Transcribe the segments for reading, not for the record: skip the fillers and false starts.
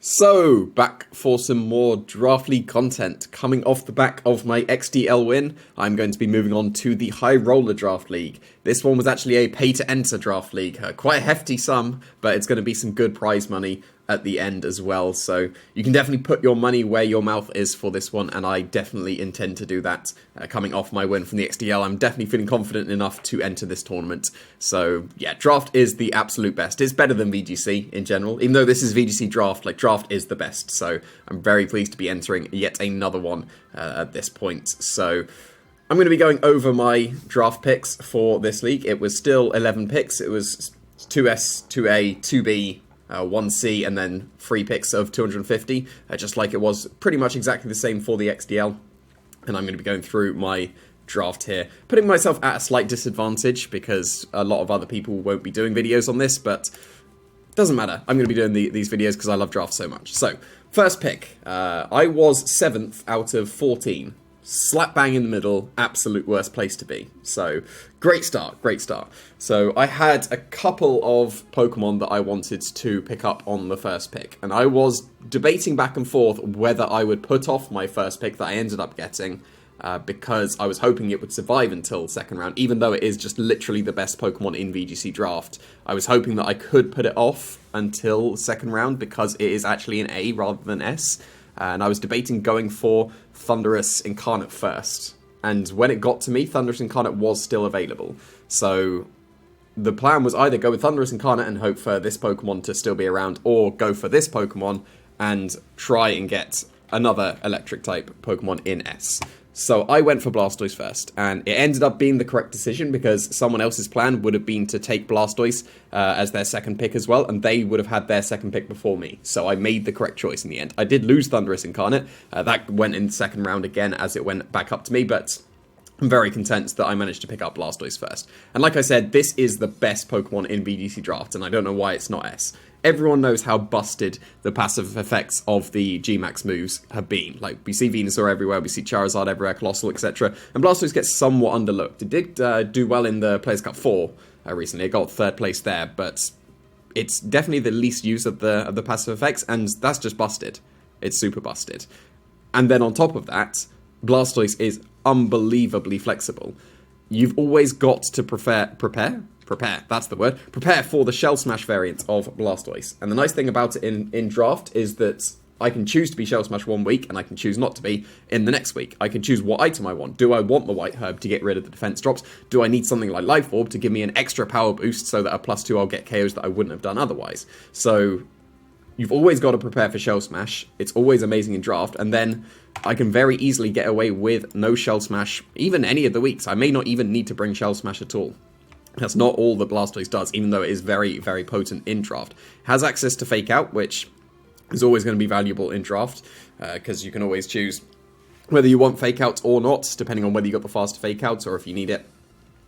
So, back for some more Draft League content. Coming off the back of my XDL win, I'm going to be moving on to the High Roller Draft League. This one was actually a pay-to-enter Draft League. Quite a hefty sum, but it's going to be some good prize money at the end as well. So, you can definitely put your money where your mouth is for this one, and I definitely intend to do that. Coming off my win from the XDL, I'm definitely feeling confident enough to enter this tournament. So, yeah, Draft is the absolute best. It's better than VGC in general, even though this is VGC Draft, Draft is the best. So, I'm very pleased to be entering yet another one at this point. So, I'm going to be going over my draft picks for this league. It was still 11 picks. It was 2S, 2A, 2B, 1C, and then 3 picks of 250, just like it was pretty much exactly the same for the XDL. And I'm going to be going through my draft here, putting myself at a slight disadvantage because a lot of other people won't be doing videos on this, but doesn't matter. I'm going to be doing these videos because I love draft so much. So, first pick. I was 7th out of 14. Slap bang in the middle, absolute worst place to be. So, great start, great start. So, I had a couple of Pokemon that I wanted to pick up on the first pick. And I was debating back and forth whether I would put off my first pick that I ended up getting, because I was hoping it would survive until second round, even though it is just literally the best Pokemon in VGC Draft. I was hoping that I could put it off until second round because it is actually an A rather than S. And I was debating going for Thundurus Incarnate first. And when it got to me, Thundurus Incarnate was still available. So the plan was either go with Thundurus Incarnate and hope for this Pokemon to still be around, or go for this Pokemon and try and get another Electric-type Pokemon in S. So I went for Blastoise first, and it ended up being the correct decision because someone else's plan would have been to take Blastoise as their second pick as well, and they would have had their second pick before me. So I made the correct choice in the end. I did lose Thundurus Incarnate. That went in the second round again as it went back up to me, but I'm very content that I managed to pick up Blastoise first. And like I said, this is the best Pokemon in VGC Draft, and I don't know why it's not S. Everyone knows how busted the passive effects of the G-Max moves have been. We see Venusaur everywhere, we see Charizard everywhere, Colossal, etc. And Blastoise gets somewhat underlooked. It did do well in the Players' Cup 4 recently. It got third place there, but it's definitely the least use of the passive effects, and that's just busted. It's super busted. And then on top of that, Blastoise is unbelievably flexible. You've always got to prepare, that's the word, prepare for the Shell Smash variant of Blastoise. And the nice thing about it in Draft is that I can choose to be Shell Smash one week, and I can choose not to be in the next week. I can choose what item I want. Do I want the White Herb to get rid of the defense drops? Do I need something like Life Orb to give me an extra power boost so that at +2 I'll get KOs that I wouldn't have done otherwise? So you've always got to prepare for Shell Smash. It's always amazing in Draft, and then I can very easily get away with no Shell Smash, even any of the weeks. I may not even need to bring Shell Smash at all. That's not all that Blastoise does, even though it is very, very potent in Draft. It has access to Fake Out, which is always going to be valuable in Draft, because you can always choose whether you want Fake Out or not, depending on whether you got the faster Fake Outs or if you need it.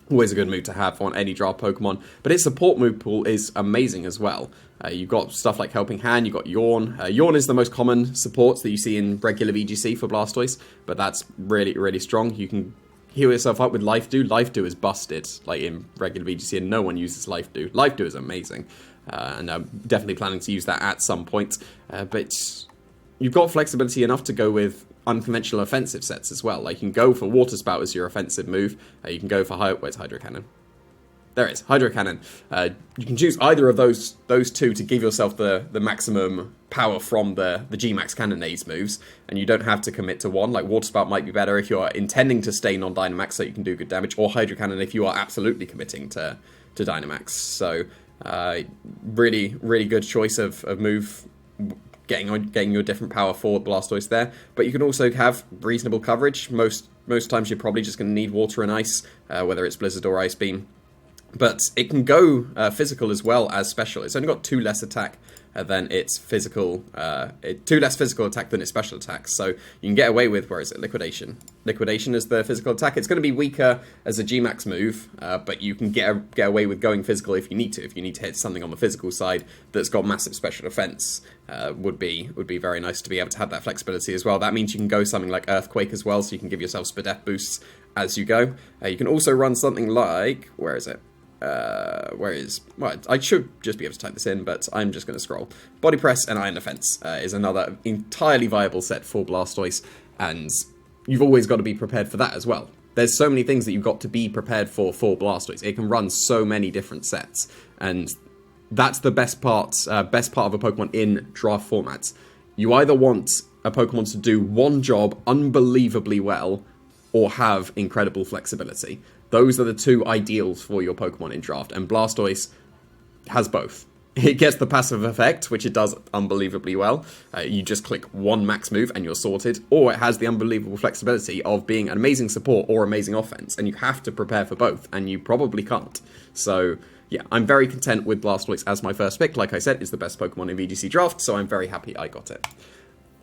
Always a good move to have on any draft Pokemon. But its support move pool is amazing as well. You've got stuff like Helping Hand, you've got Yawn. Yawn is the most common support that you see in regular VGC for Blastoise, but that's really, really strong. You can heal yourself up with Life Dew. Life Dew is busted, in regular VGC, and no one uses Life Dew. Life Dew is amazing, and I'm definitely planning to use that at some point. But you've got flexibility enough to go with unconventional offensive sets as well. You can go for Water Spout as your offensive move. You can go for where's Hydro Cannon? There it is, Hydro Cannon. You can choose either of those two to give yourself the maximum power from the G-Max Cannonades moves, and you don't have to commit to one. Water Spout might be better if you're intending to stay non-Dynamax so you can do good damage, or Hydro Cannon if you are absolutely committing to Dynamax. So, really, really good choice of move, getting your different power for Blastoise there. But you can also have reasonable coverage. Most times you're probably just going to need Water and Ice, whether it's Blizzard or Ice Beam. But it can go physical as well as special. It's only got 2 less attack than its physical, 2 less physical attack than its special attack. So you can get away with, where is it, Liquidation. Liquidation is the physical attack. It's going to be weaker as a G-Max move, but you can get away with going physical if you need to. If you need to hit something on the physical side that's got massive special defense, would be very nice to be able to have that flexibility as well. That means you can go something like Earthquake as well, so you can give yourself Spadef boosts as you go. You can also run something like, where is it? Well, I should just be able to type this in, but I'm just going to scroll. Body Press and Iron Defense is another entirely viable set for Blastoise, and you've always got to be prepared for that as well. There's so many things that you've got to be prepared for Blastoise. It can run so many different sets, and that's the best part of a Pokemon in draft formats. You either want a Pokemon to do one job unbelievably well, or have incredible flexibility. Those are the two ideals for your Pokemon in draft, and Blastoise has both. It gets the passive effect, which it does unbelievably well. You just click one max move and you're sorted. Or it has the unbelievable flexibility of being an amazing support or amazing offense, and you have to prepare for both, and you probably can't. So, yeah, I'm very content with Blastoise as my first pick. Like I said, it's the best Pokemon in VGC Draft, so I'm very happy I got it.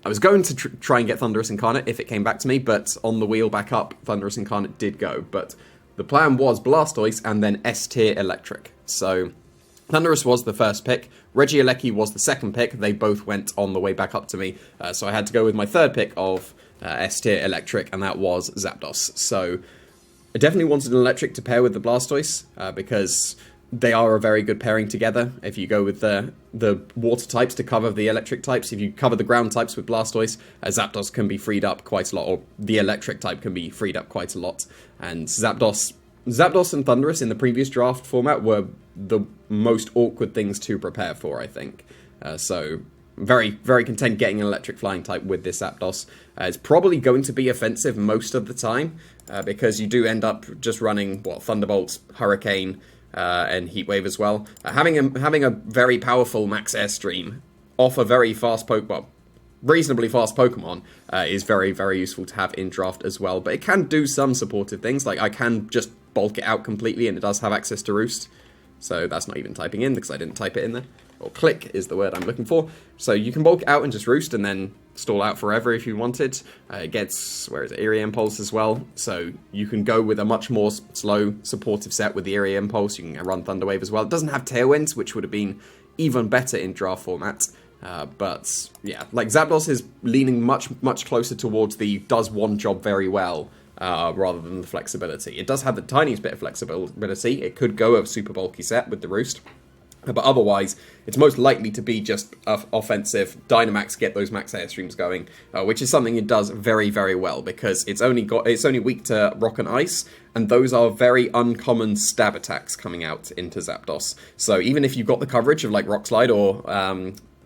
I was going to try and get Thundurus Incarnate if it came back to me, but on the wheel back up, Thundurus Incarnate did go. But the plan was Blastoise and then S-tier Electric. So Thundurus was the first pick, Regieleki was the second pick. They both went on the way back up to me, so I had to go with my third pick of S-tier Electric, and that was Zapdos. So I definitely wanted an Electric to pair with the Blastoise, because they are a very good pairing together. If you go with the water types to cover the electric types, if you cover the ground types with Blastoise, Zapdos can be freed up quite a lot, or the electric type can be freed up quite a lot. And Zapdos and Thundurus in the previous draft format were the most awkward things to prepare for, I think. So very, very content getting an electric flying type with this Zapdos. It's probably going to be offensive most of the time, because you do end up just running, Thunderbolt, Hurricane, and Heat Wave as well. Having a very powerful Max Airstream off a very fast reasonably fast Pokemon is very, very useful to have in draft as well. But it can do some supportive things, like I can just bulk it out completely, and it does have access to Roost. So that's not even typing in, because I didn't type it in there. Or click is the word I'm looking for. So you can bulk it out and just Roost, and then stall out forever if you wanted. It gets, Eerie Impulse as well. So you can go with a much more slow, supportive set with the Eerie Impulse. You can run Thunder Wave as well. It doesn't have Tailwind, which would have been even better in draft format. But yeah, like Zapdos is leaning much, much closer towards the does one job very well, rather than the flexibility. It does have the tiniest bit of flexibility. It could go a super bulky set with the Roost. But otherwise, it's most likely to be just offensive, Dynamax, get those max airstreams going, which is something it does very, very well, because it's only weak to Rock and Ice, and those are very uncommon stab attacks coming out into Zapdos. So even if you've got the coverage of like Rock Slide or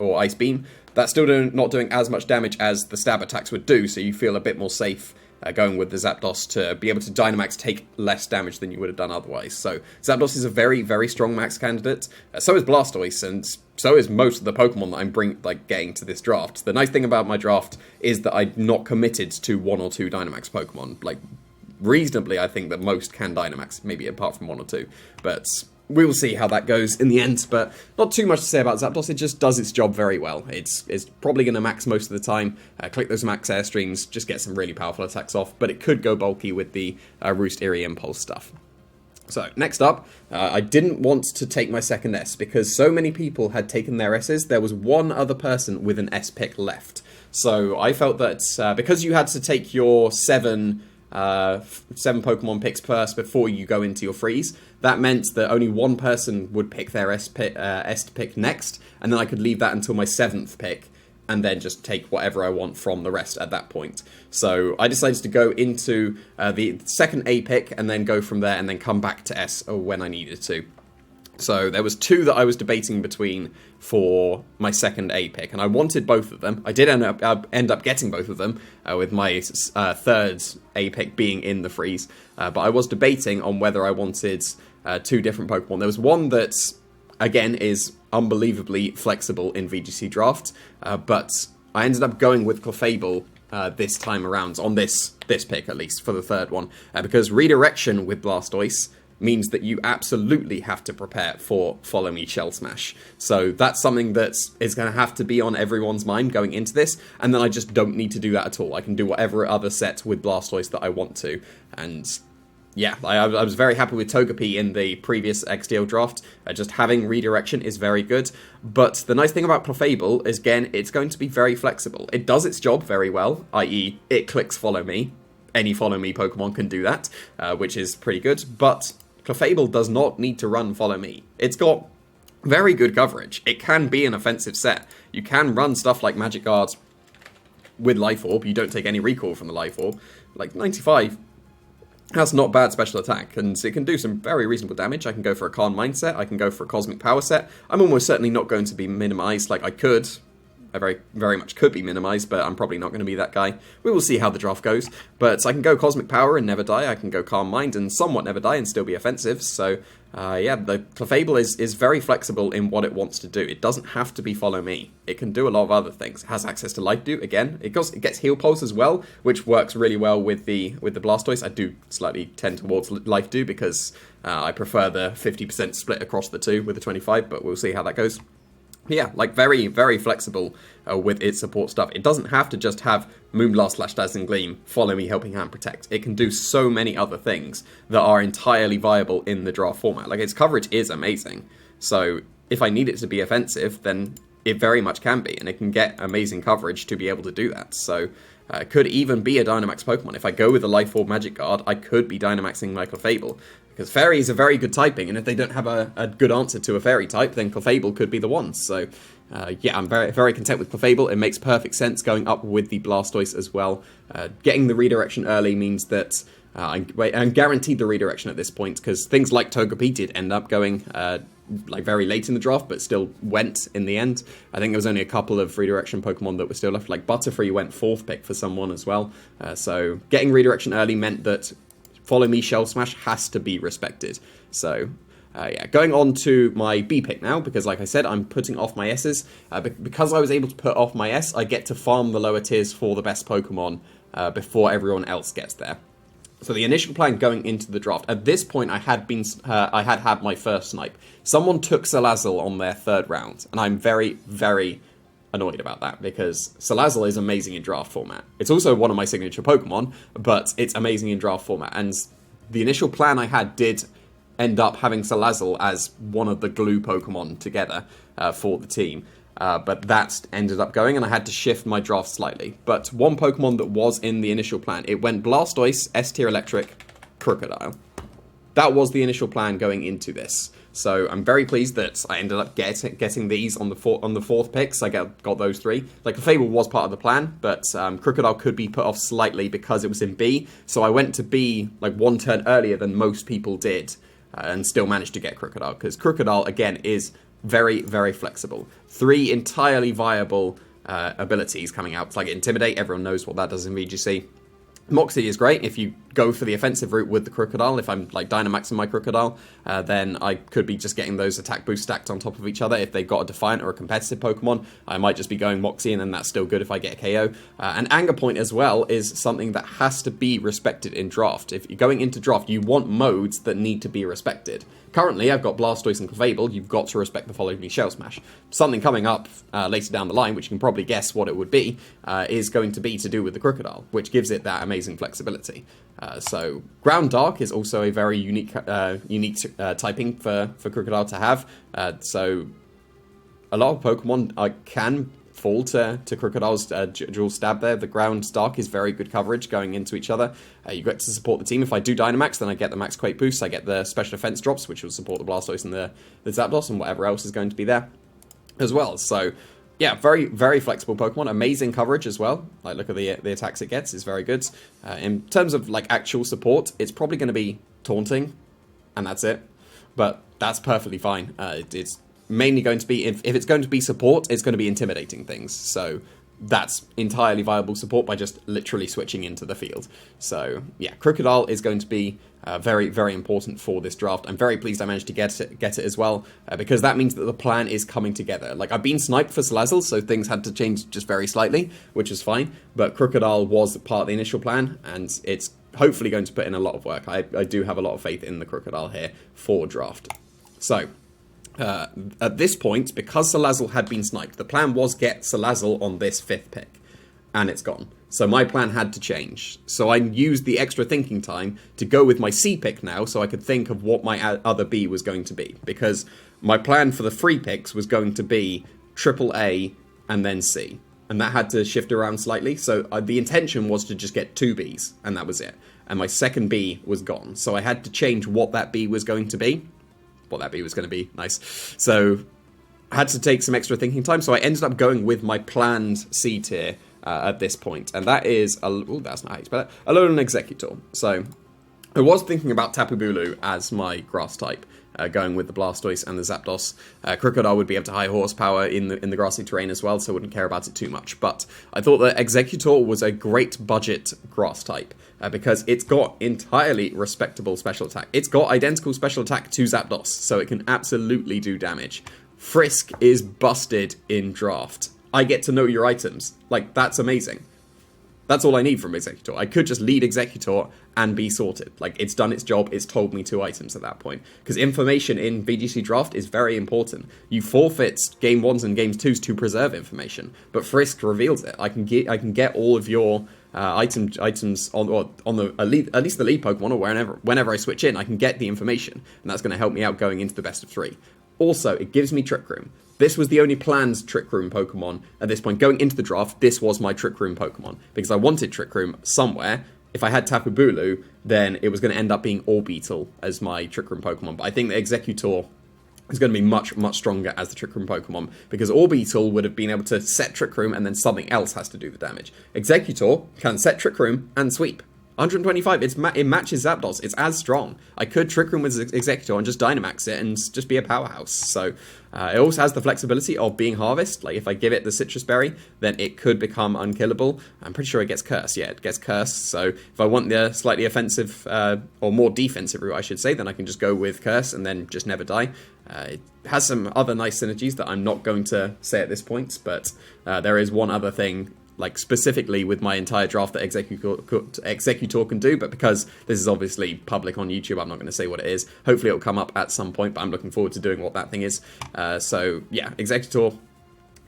Ice Beam, that's still not doing as much damage as the stab attacks would do, so you feel a bit more safe going with the Zapdos to be able to Dynamax take less damage than you would have done otherwise. So Zapdos is a very, very strong max candidate. So is Blastoise, and so is most of the Pokemon that I'm getting to this draft. The nice thing about my draft is that I'm not committed to one or two Dynamax Pokemon. Like, reasonably, I think that most can Dynamax, maybe apart from one or two. But we will see how that goes in the end, but not too much to say about Zapdos. It just does its job very well. It's probably going to max most of the time. Click those max airstreams, just get some really powerful attacks off, but it could go bulky with the Roost Eerie Impulse stuff. So, next up, I didn't want to take my second S, because so many people had taken their S's, there was one other person with an S pick left. So, I felt that because you had to take your seven Pokemon picks first before you go into your freeze, that meant that only one person would pick their S pick next, and then I could leave that until my 7th pick, and then just take whatever I want from the rest at that point. So I decided to go into the second A pick, and then go from there, and then come back to S when I needed to. So there was two that I was debating between for my second A pick, and I wanted both of them. I did end up getting both of them, with my third A pick being in the freeze. But I was debating on whether I wanted two different Pokemon. There was one that, again, is unbelievably flexible in VGC Draft, but I ended up going with Clefable this time around, on this pick at least, for the third one, because Redirection with Blastoise means that you absolutely have to prepare for Follow Me Shell Smash. So that's something that is going to have to be on everyone's mind going into this, and then I just don't need to do that at all. I can do whatever other set with Blastoise that I want to, and yeah, I was very happy with Togepi in the previous XDL draft. Just having Redirection is very good, but the nice thing about Clefable is, again, it's going to be very flexible. It does its job very well, i.e. it clicks Follow Me. Any Follow Me Pokemon can do that, which is pretty good, but Clefable does not need to run Follow Me. It's got very good coverage. It can be an offensive set. You can run stuff like Magic Guard with Life Orb. You don't take any recoil from the Life Orb. Like 95, that's not bad special attack, and it can do some very reasonable damage. I can go for a Calm Mind set. I can go for a Cosmic Power set. I'm almost certainly not going to be minimized like I could. I very much could be minimized, but I'm probably not going to be that guy. We will see how the draft goes. But I can go Cosmic Power and never die. I can go Calm Mind and somewhat never die and still be offensive. So, yeah, the Clefable is very flexible in what it wants to do. It doesn't have to be Follow Me. It can do a lot of other things. It has access to Life Dew, again. It gets Heal Pulse as well, which works really well with the Blastoise. I do slightly tend towards Life Dew because I prefer the 50% split across the two with the 25, but we'll see how that goes. Yeah, like very, very flexible with its support stuff. It doesn't have to just have Moonblast / Dazzling Gleam, Follow Me, Helping Hand, Protect. It can do so many other things that are entirely viable in the draft format. Like, its coverage is amazing. So, if I need it to be offensive, then it very much can be. And it can get amazing coverage to be able to do that. So, it could even be a Dynamax Pokemon. If I go with a Life Orb Magic Guard, I could be Dynamaxing my Clefable. Because Fairy is a very good typing, and if they don't have a good answer to a Fairy type, then Clefable could be the one. So, yeah, I'm very, very content with Clefable. It makes perfect sense going up with the Blastoise as well. Getting the redirection early means that I'm guaranteed the redirection at this point, because things like Togepi did end up going like very late in the draft, but still went in the end. I think there was only a couple of redirection Pokemon that were still left. Like Butterfree went 4th pick for someone as well. So getting redirection early meant that Follow Me Shell Smash has to be respected. So, yeah, going on to my B pick now, because like I said, I'm putting off my S's. Because I was able to put off my S, I get to farm the lower tiers for the best Pokemon before everyone else gets there. So the initial plan going into the draft, at this point I had had my first snipe. Someone took Salazzle on their 3rd round, and I'm very, very annoyed about that, because Salazzle is amazing in draft format. It's also one of my signature Pokemon, but it's amazing in draft format, and the initial plan I had did end up having Salazzle as one of the glue Pokemon together for the team, but that ended up going, and I had to shift my draft slightly. But one Pokemon that was in the initial plan, it went Blastoise, S-tier Electric, Krookodile. That was the initial plan going into this. So I'm very pleased that I ended up getting these on the 4th picks. I got those 3. Like, Clefable was part of the plan, but Krookodile could be put off slightly because it was in B. So I went to B like 1 turn earlier than most people did, and still managed to get Krookodile, because Krookodile, again, is very, very flexible. 3 entirely viable abilities coming out. It's like Intimidate, everyone knows what that does in VGC. Moxie is great if you go for the offensive route with the Krookodile. If I'm like Dynamaxing my Krookodile, then I could be just getting those attack boosts stacked on top of each other. If they've got a Defiant or a competitive Pokemon, I might just be going Moxie, and then that's still good if I get a KO. And Anger Point as well is something that has to be respected in draft. If you're going into draft, you want modes that need to be respected. Currently, I've got Blastoise and Clefable. You've got to respect the Follow Me Shell Smash. Something coming up later down the line, which you can probably guess what it would be, is going to be to do with the Krookodile, which gives it that amazing flexibility. So Ground Dark is also a very unique typing for Krookodile to have. So a lot of Pokemon can fall to Krookodile's dual stab there. The Ground Dark is very good coverage going into each other. You get to support the team. If I do Dynamax, then I get the Max Quake boost. I get the special defense drops, which will support the Blastoise and the Zapdos and whatever else is going to be there as well. So yeah, very, very flexible Pokemon. Amazing coverage as well. Like, look at the attacks it gets. It's very good. In terms of like actual support, it's probably going to be Taunting, and that's it. But that's perfectly fine. It's mainly going to be, if it's going to be support, it's going to be intimidating things. So that's entirely viable support by just literally switching into the field. So yeah, Krookodile is going to be very, very important for this draft. I'm very pleased I managed to get it as well, because that means that the plan is coming together. Like, I've been sniped for Salazzle, so things had to change just very slightly, which is fine. But Krookodile was part of the initial plan, and it's hopefully going to put in a lot of work. I do have a lot of faith in the Krookodile here for draft. So at this point, because Salazzle had been sniped, the plan was get Salazzle on this 5th pick, and it's gone. So my plan had to change. So I used the extra thinking time to go with my C pick now, so I could think of what my other B was going to be. Because my plan for the free picks was going to be triple A and then C. and that had to shift around slightly. So the intention was to just get 2 Bs, and that was it. And my second B was gone, so I had to change what that B was going to be. Nice. So I had to take some extra thinking time, so I ended up going with my planned C tier at this point, and that is, that's not how you spell it, Alolan Exeggutor. So I was thinking about Tapu Bulu as my grass type, going with the Blastoise and the Zapdos. Krookodile would be able to high horsepower in the grassy terrain as well, so I wouldn't care about it too much. But I thought that Exeggutor was a great budget grass type, because it's got entirely respectable special attack. It's got identical special attack to Zapdos, so it can absolutely do damage. Frisk is busted in draft. I get to know your items. Like, that's amazing. That's all I need from Exeggutor. I could just lead Exeggutor and be sorted. Like, it's done its job, it's told me 2 items at that point. Because information in VGC Draft is very important. You forfeit Game 1s and Game 2s to preserve information, but Frisk reveals it. I can get all of your items on the at least the lead Pokemon, or whenever I switch in, I can get the information, and that's going to help me out going into the best of 3. Also, it gives me Trick Room. This was the only planned Trick Room Pokemon at this point. Going into the draft, this was my Trick Room Pokemon, because I wanted Trick Room somewhere. If I had Tapu Bulu, then it was going to end up being Orbeetle as my Trick Room Pokemon. But I think that Exeggutor is going to be much, much stronger as the Trick Room Pokemon, because Orbeetle would have been able to set Trick Room and then something else has to do the damage. Exeggutor can set Trick Room and sweep. 125, it matches Zapdos. It's as strong. I could Trick Room with Exeggutor and just Dynamax it and just be a powerhouse. So it also has the flexibility of being Harvest. Like, if I give it the Citrus Berry, then it could become unkillable. I'm pretty sure it gets Curse. Yeah, it gets Curse. So if I want the slightly offensive, or more defensive route, I should say, then I can just go with Curse and then just never die. It has some other nice synergies that I'm not going to say at this point, but there is one other thing, like specifically with my entire draft, that Exeggutor can do, but because this is obviously public on YouTube, I'm not going to say what it is. Hopefully it'll come up at some point, but I'm looking forward to doing what that thing is. So yeah, Exeggutor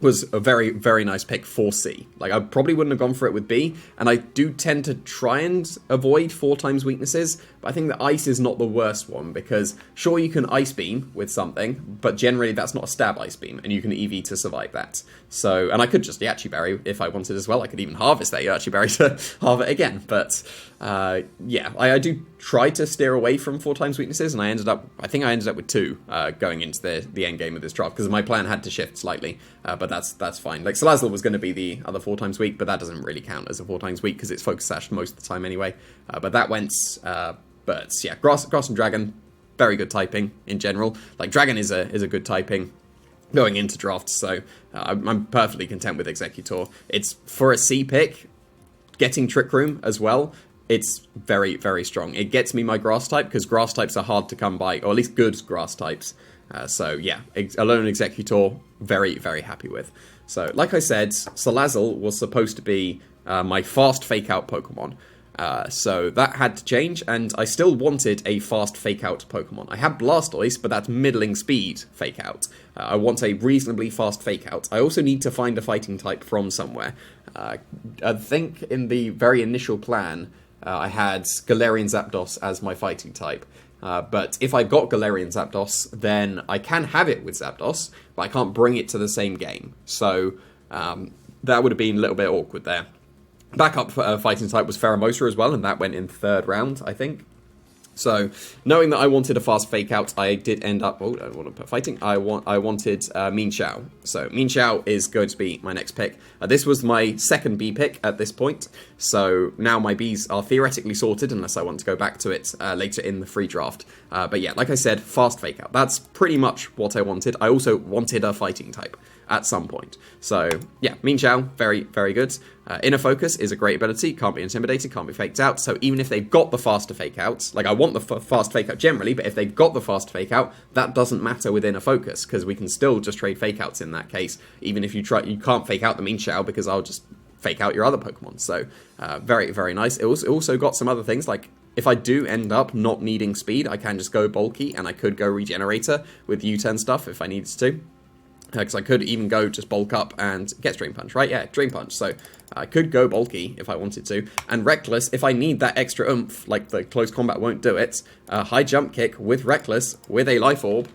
was a very, very nice pick for C. Like, I probably wouldn't have gone for it with B, and I do tend to try and avoid 4 times weaknesses, but I think that Ice is not the worst one, because sure, you can Ice Beam with something, but generally that's not a stab Ice Beam, and you can EV to survive that. So, and I could just Yachi Berry if I wanted as well. I could even harvest that Yachi Berry to halve it again, but yeah, I do try to steer away from 4 times weaknesses, and I think I ended up with 2 going into the end game of this draft, because my plan had to shift slightly, but that's fine. Like, Salazzle was going to be the other 4 times weak, but that doesn't really count as a 4 times weak because it's Focus Sash most of the time anyway. But that went, but yeah, Grass and Dragon, very good typing in general. Like, Dragon is a good typing going into drafts, so I'm perfectly content with Exeggutor. It's, for a C pick, getting Trick Room as well, it's very, very strong. It gets me my grass type, because grass types are hard to come by, or at least good grass types. So yeah, Alolan Exeggutor, very, very happy with. So, like I said, Salazzle was supposed to be my fast fake-out Pokemon. So that had to change, and I still wanted a fast fake-out Pokemon. I had Blastoise, but that's middling speed fake-out. I want a reasonably fast fake-out. I also need to find a fighting type from somewhere. I think in the very initial plan, I had Galarian Zapdos as my fighting type. But if I've got Galarian Zapdos, then I can have it with Zapdos, but I can't bring it to the same game. So that would have been a little bit awkward there. Backup fighting type was Pheromosa as well, and that went in 3rd round, I think. So, knowing that I wanted a fast fake out, I did end up, I don't want to put fighting, I wanted Mienshao. So, Mienshao is going to be my next pick. This was my second B pick at this point, so now my Bs are theoretically sorted, unless I want to go back to it later in the free draft. But yeah, like I said, fast fake out. That's pretty much what I wanted. I also wanted a fighting type at some point. So, yeah, Mienshao, very, very good. Inner Focus is a great ability, can't be intimidated, can't be faked out, so even if they've got the faster fake out, like I want the fast fake out generally, but if they've got the fast fake out, that doesn't matter with Inner Focus, because we can still just trade fake outs in that case, even if you can't fake out the Mienshao, because I'll just fake out your other Pokemon. So, very, very nice. It also got some other things, like if I do end up not needing speed, I can just go bulky, and I could go Regenerator with U-turn stuff if I needed to. Because I could even go just bulk up and get Drain Punch, right? Yeah, Drain Punch. So I could go bulky if I wanted to. And Reckless, if I need that extra oomph, like the close combat won't do it, High Jump Kick with Reckless, with a Life Orb,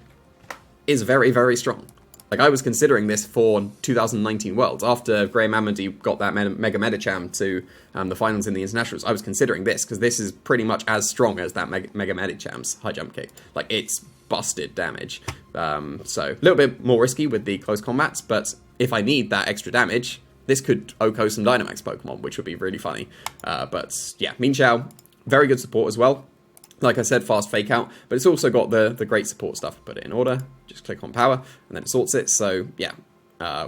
is very, very strong. Like, I was considering this for 2019 Worlds. After Graham Amity got that Mega Medicham to the finals in the Internationals, I was considering this, because this is pretty much as strong as that Mega Medicham's high jump kick. Like, it's busted damage. So, a little bit more risky with the close combats, but if I need that extra damage, this could OHKO some Dynamax Pokemon, which would be really funny. But, yeah, Mienshao, very good support as well. Like I said, fast fake out, but it's also got the great support stuff. Put it in order, just click on power, and then it sorts it. So, yeah,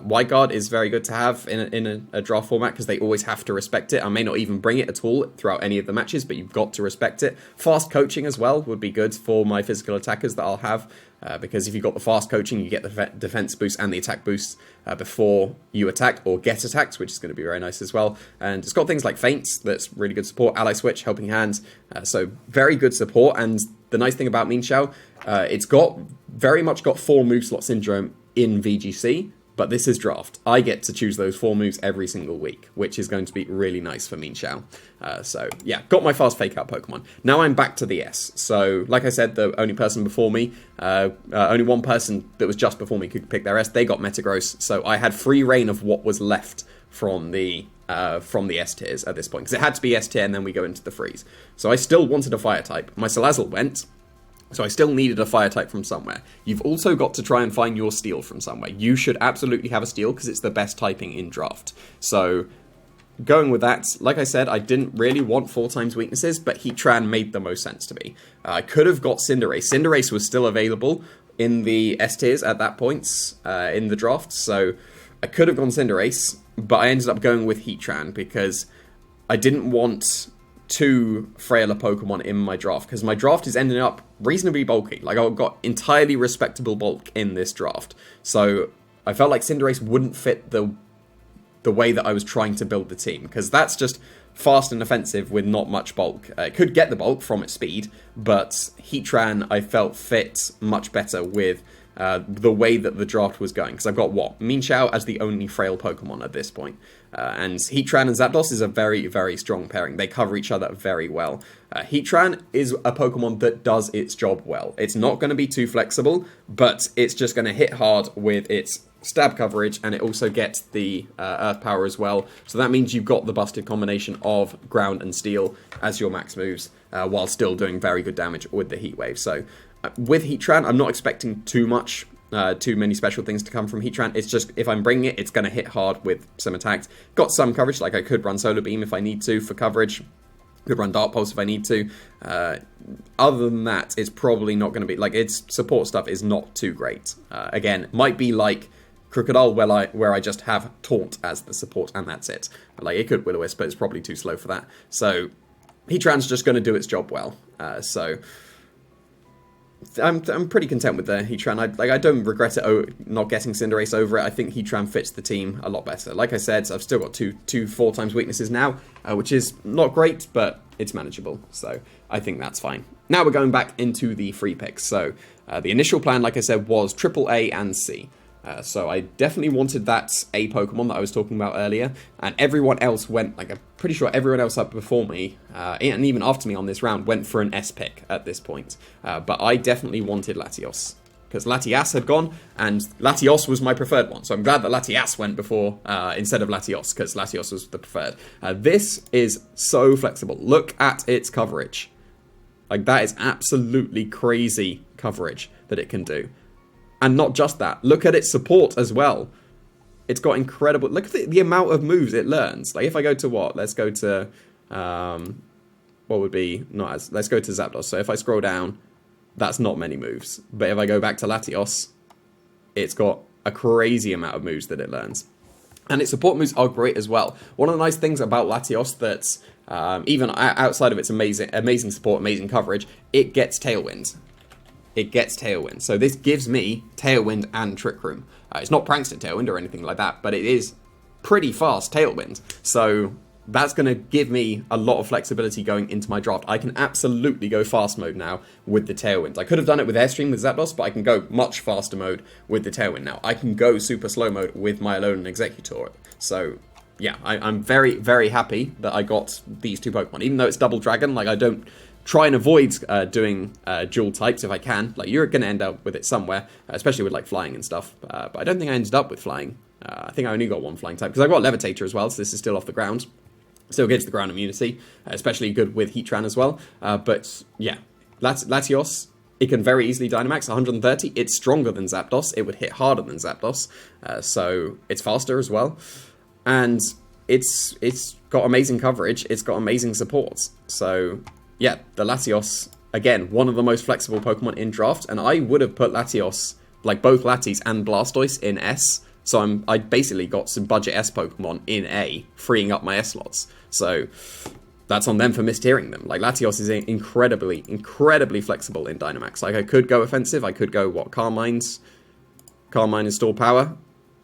Wide Guard is very good to have in a draft format, because they always have to respect it. I may not even bring it at all throughout any of the matches, but you've got to respect it. Fast coaching as well would be good for my physical attackers that I'll have, because if you've got the fast coaching, you get the defense boost and the attack boost before you attack or get attacked, which is going to be very nice as well. And it's got things like feints, that's really good support, ally switch, helping hands, so very good support. And the nice thing about Mienshao, it's very much got 4 move slot syndrome in VGC, but this is draft. I get to choose those 4 moves every single week, which is going to be really nice for Mienshao. So, yeah, got my fast fake out Pokemon. Now I'm back to the S. So, like I said, the only person before me, only one person that was just before me could pick their S. They got Metagross, so I had free reign of what was left from the S tiers at this point, because it had to be S tier and then we go into the freeze. So I still wanted a fire type. My Salazzle went, so I still needed a fire type from somewhere. You've also got to try and find your steel from somewhere. You should absolutely have a steel, because it's the best typing in draft. So, going with that, like I said, I didn't really want 4 times weaknesses, but Heatran made the most sense to me. I could have got Cinderace. Cinderace was still available in the S tiers at that point in the draft, so I could have gone Cinderace, but I ended up going with Heatran, because I didn't want 2 frailer Pokemon in my draft, because my draft is ending up reasonably bulky. Like, I've got entirely respectable bulk in this draft, so I felt like Cinderace wouldn't fit the way that I was trying to build the team, because that's just fast and offensive with not much bulk. It could get the bulk from its speed, but Heatran I felt fit much better with the way that the draft was going, because I've got Mienshao as the only frail Pokemon at this point. And Heatran and Zapdos is a very, very strong pairing. They cover each other very well. Heatran is a Pokemon that does its job well. It's not going to be too flexible, but it's just going to hit hard with its stab coverage, and it also gets the Earth Power as well. So that means you've got the busted combination of Ground and Steel as your max moves, while still doing very good damage with the Heat Wave. So with Heatran, I'm not expecting too many special things to come from Heatran. It's just, if I'm bringing it, it's going to hit hard with some attacks. Got some coverage, like I could run Solar Beam if I need to for coverage. Could run Dark Pulse if I need to. Other than that, it's probably not going to be, like, its support stuff is not too great. Again, might be like Krookodile, where I just have Taunt as the support, and that's it. Like, it could Will-O-Wisp, but it's probably too slow for that. So, Heatran's just going to do its job well. So, I'm pretty content with the Heatran. I don't regret it not getting Cinderace over it. I think Heatran fits the team a lot better. Like I said, I've still got two 4 times weaknesses now, which is not great, but it's manageable. So I think that's fine. Now we're going back into the free picks. So the initial plan, like I said, was triple A and C. So I definitely wanted that A Pokemon that I was talking about earlier, and everyone else went, like, I'm pretty sure everyone else up before me, and even after me on this round, went for an S pick at this point. But I definitely wanted Latios, because Latias had gone, and Latios was my preferred one. So I'm glad that Latias went before, instead of Latios, because Latios was the preferred. This is so flexible. Look at its coverage. Like, that is absolutely crazy coverage that it can do. And not just that, look at its support as well. It's got incredible... Look at the amount of moves it learns. Like, if I go to what? Let's go to... what would be... not as... Let's go to Zapdos. So if I scroll down, that's not many moves. But if I go back to Latios, it's got a crazy amount of moves that it learns. And its support moves are great as well. One of the nice things about Latios that's... even outside of its amazing support, amazing coverage, it gets Tailwind. It gets Tailwind. So this gives me Tailwind and Trick Room. It's not Prankster Tailwind or anything like that, but it is pretty fast Tailwind. So that's going to give me a lot of flexibility going into my draft. I can absolutely go fast mode now with the Tailwind. I could have done it with Airstream with Zapdos, but I can go much faster mode with the Tailwind now. I can go super slow mode with my Alolan Exeggutor. So yeah, I'm very, very happy that I got these 2 Pokemon. Even though it's Double Dragon, like, I don't try and avoid doing dual types if I can. Like, you're going to end up with it somewhere, especially with, like, flying and stuff. But I don't think I ended up with flying. I think I only got one flying type, because I've got Levitator as well, so this is still off the ground. Still gets the ground immunity, especially good with Heatran as well. But, yeah, Latios, it can very easily Dynamax 130. It's stronger than Zapdos. It would hit harder than Zapdos. So it's faster as well. And it's got amazing coverage. It's got amazing support. So, yeah, the Latios, again, one of the most flexible Pokemon in draft. And I would have put Latios, like both Latios and Blastoise, in S. So I basically got some budget S Pokemon in A, freeing up my S slots. So that's on them for mistiering them. Like, Latios is incredibly flexible in Dynamax. Like, I could go offensive. I could go, Calm Mind and Store Power.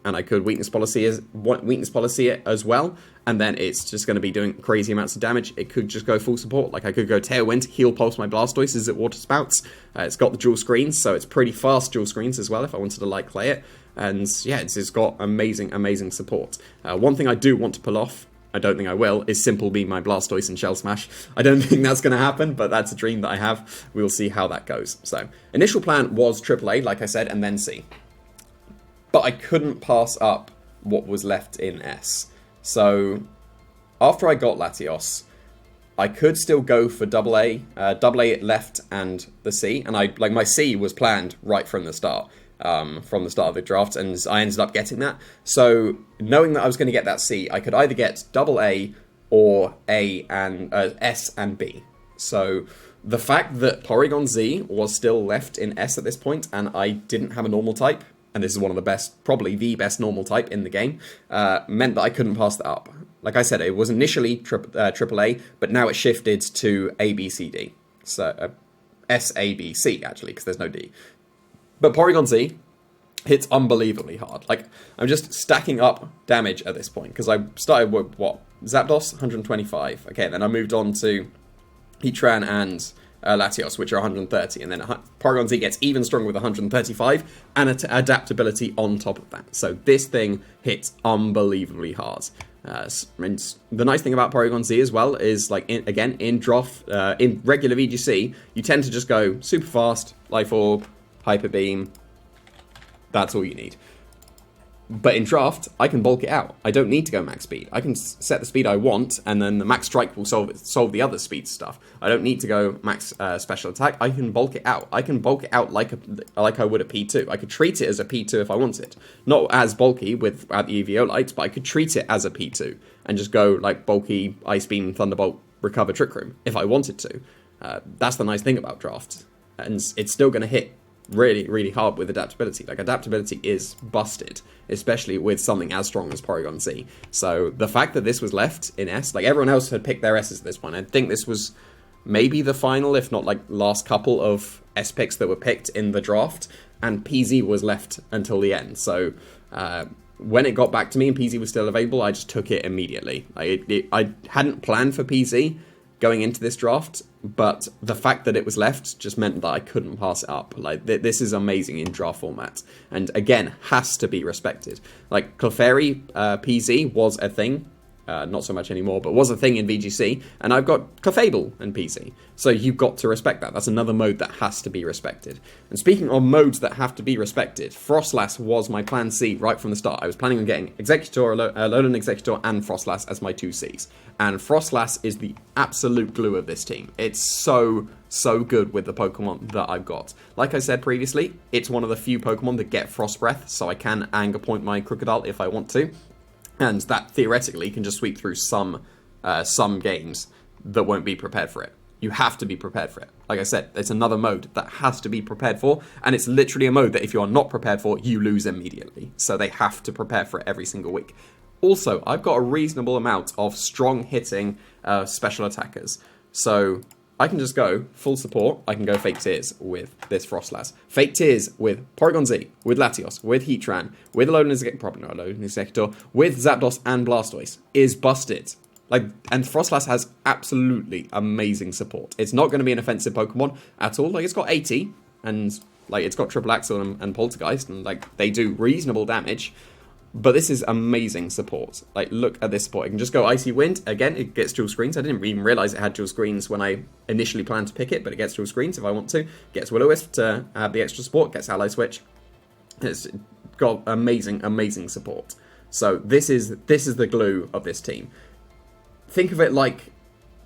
And I could Weakness Policy it as well. And then it's just going to be doing crazy amounts of damage. It could just go full support. Like, I could go Tailwind, Heal Pulse my Blastoise as it Water Spouts. It's got the dual screens, so it's pretty fast dual screens as well if I wanted to, like, play it. And, yeah, it's got amazing support. One thing I do want to pull off, I don't think I will, is Simple Beam my Blastoise and Shell Smash. I don't think that's going to happen, but that's a dream that I have. We'll see how that goes. So, initial plan was AAA, like I said, and then C. But I couldn't pass up what was left in S. So, after I got Latios, I could still go for AA. AA left and the C. And my C was planned right from the start. From the start of the draft, and I ended up getting that. So, knowing that I was going to get that C, I could either get AA or A and S and B. So, the fact that Porygon-Z was still left in S at this point, and I didn't have a normal type, and this is one of the best, probably the best normal type in the game, meant that I couldn't pass that up. Like I said, it was initially AAA, but now it shifted to A, B, C, D. So, S, A, B, C, actually, because there's no D. But Porygon-Z hits unbelievably hard. Like, I'm just stacking up damage at this point, because I started with, Zapdos, 125. Okay, then I moved on to Heatran and Latios, which are 130, and then Porygon-Z gets even stronger with 135, and adaptability on top of that. So this thing hits unbelievably hard. And the nice thing about Porygon-Z as well is, like, in regular VGC, you tend to just go super fast, Life Orb, Hyper Beam, that's all you need. But in draft, I can bulk it out. I don't need to go max speed. I can set the speed I want, and then the max strike will solve the other speed stuff. I don't need to go max special attack. I can bulk it out. I can bulk it out like I would a P2. I could treat it as a P2 if I wanted. Not as bulky without the EVO lights, but I could treat it as a P2 and just go like bulky Ice Beam, Thunderbolt, Recover, Trick Room if I wanted to. That's the nice thing about draft, and it's still going to hit really hard with adaptability. Like, adaptability is busted, especially with something as strong as Porygon-Z. So the fact that this was left in S, like, everyone else had picked their S's at this point. I think this was maybe the final, if not like last couple of S picks that were picked in the draft, and PZ was left until the end. So when it got back to me and PZ was still available, I just took it immediately. I hadn't planned for PZ going into this draft, but the fact that it was left just meant that I couldn't pass it up. Like, this is amazing in draft format, and again, has to be respected. Like, Clefairy PZ was a thing, not so much anymore, but was a thing in VGC, and I've got Clefable and PZ, so you've got to respect that. That's another mode that has to be respected. And speaking of modes that have to be respected, Froslass was my plan C right from the start. I was planning on getting Exeggutor, Alolan Exeggutor, and Froslass as my 2 Cs. And Froslass is the absolute glue of this team. It's so good with the Pokemon that I've got. Like I said previously, it's one of the few Pokemon that get Frost Breath, so I can Anger Point my Krookodile if I want to. And that theoretically can just sweep through some games that won't be prepared for it. You have to be prepared for it. Like I said, it's another mode that has to be prepared for, and it's literally a mode that if you are not prepared for, you lose immediately. So they have to prepare for it every single week. Also, I've got a reasonable amount of strong hitting special attackers. So I can just go full support. I can go Fake Tears with this Froslass. Fake Tears with Porygon-Z, with Latios, with Heatran, with Alolan Exeggutor, with Zapdos and Blastoise is busted. Like, and Froslass has absolutely amazing support. It's not going to be an offensive Pokemon at all. Like, it's got 80, and like it's got Triple Axle and Poltergeist, and like they do reasonable damage. But this is amazing support. Like, look at this support. I can just go Icy Wind. Again, it gets dual screens. I didn't even realize it had dual screens when I initially planned to pick it, but it gets dual screens if I want to. Gets Will-O-Wisp to have the extra support. Gets Ally Switch. It's got amazing support. So this is the glue of this team. Think of it like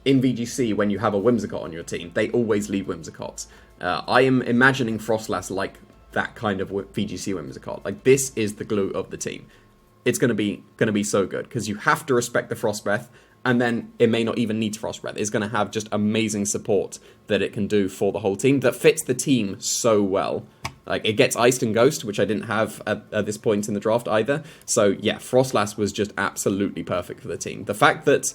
in VGC when you have a Whimsicott on your team. They always lead Whimsicots. I am imagining Froslass like that kind of VGC Whimsicott. Like, this is the glue of the team. It's gonna be so good because you have to respect the Frost Breath, and then it may not even need Frost Breath. It's gonna have just amazing support that it can do for the whole team that fits the team so well. Like, it gets Iced and Ghost, which I didn't have at this point in the draft either. So yeah, Froslass was just absolutely perfect for the team. The fact that,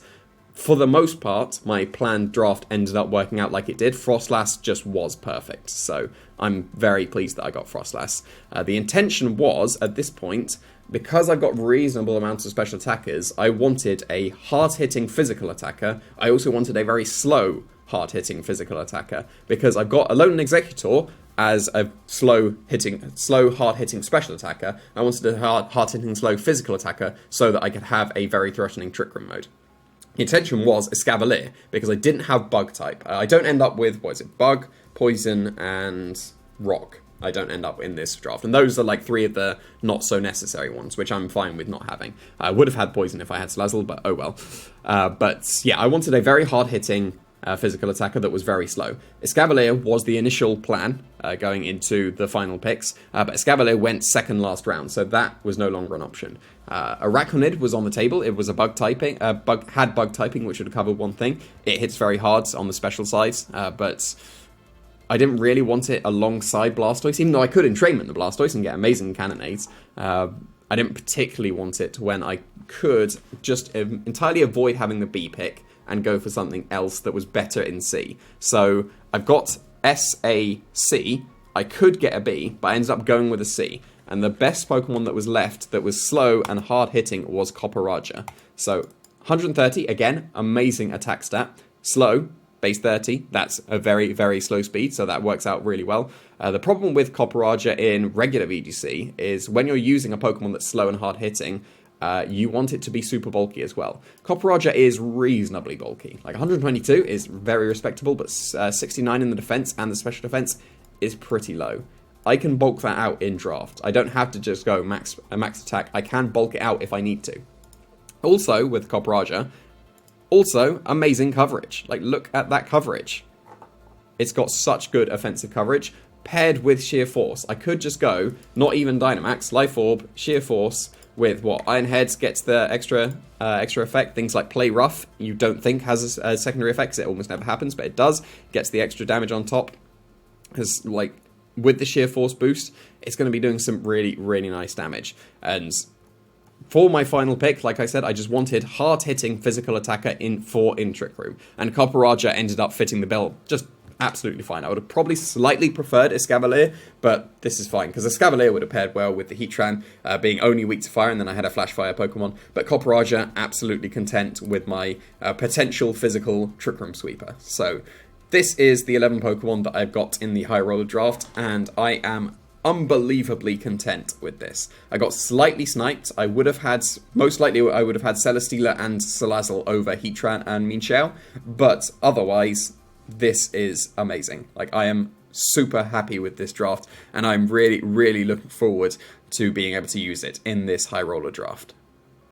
for the most part, my planned draft ended up working out like it did, Froslass just was perfect. So I'm very pleased that I got Froslass. The intention was, at this point, because I've got reasonable amounts of special attackers, I wanted a hard-hitting physical attacker. I also wanted a very slow, hard-hitting physical attacker, because I've got Alone and Exeggutor as a slow, hard-hitting special attacker. I wanted a hard-hitting, slow physical attacker so that I could have a very threatening Trick Room mode. The intention was Escavalier, because I didn't have Bug type. I don't end up with, Bug, Poison, and Rock. I don't end up in this draft. And those are like 3 of the not-so-necessary ones, which I'm fine with not having. I would have had Poison if I had Slazzle, but oh well. But yeah, I wanted a very hard-hitting physical attacker that was very slow. Escavalier was the initial plan going into the final picks, but Escavalier went second last round, so that was no longer an option. Arachnid was on the table. It was a bug typing, had bug typing, which would cover one thing. It hits very hard on the special sides, but I didn't really want it alongside Blastoise, even though I could entrainment the Blastoise and get amazing cannonades. I didn't particularly want it when I could just entirely avoid having the B pick and go for something else that was better in C. So I've got S, A, C. I could get a B, but I ended up going with a C. And the best Pokemon that was left that was slow and hard-hitting was Copperajah. So 130, again, amazing attack stat. Slow, base 30, that's a very slow speed, so that works out really well. The problem with Copperajah in regular VGC is when you're using a Pokemon that's slow and hard-hitting, you want it to be super bulky as well. Copperajah is reasonably bulky. Like 122 is very respectable, but 69 in the defense and the special defense is pretty low. I can bulk that out in draft. I don't have to just go max attack. I can bulk it out if I need to. Also, with Copperajah, also amazing coverage. Like, look at that coverage. It's got such good offensive coverage paired with Sheer Force. I could just go, not even Dynamax, Life Orb, Sheer Force, with what? Iron Heads gets the extra effect. Things like Play Rough, you don't think has a secondary effect, it almost never happens, but it does. Gets the extra damage on top. Because, like, with the Sheer Force boost, it's going to be doing some really nice damage. And for my final pick, like I said, I just wanted hard-hitting physical attacker in Trick Room. And Copperajah ended up fitting the bill just absolutely fine. I would have probably slightly preferred Escavalier, but this is fine, because Escavalier would have paired well with the Heatran, being only weak to fire, and then I had a Flash Fire Pokemon. But Copperajah, absolutely content with my potential physical Trick Room Sweeper. So this is the 11 Pokemon that I've got in the High Roller draft, and I am unbelievably content with this. I got slightly sniped. Most likely I would have had Celesteela and Salazzle over Heatran and Mienshao, but otherwise, this is amazing. Like, I am super happy with this draft, and I'm really looking forward to being able to use it in this High Roller draft.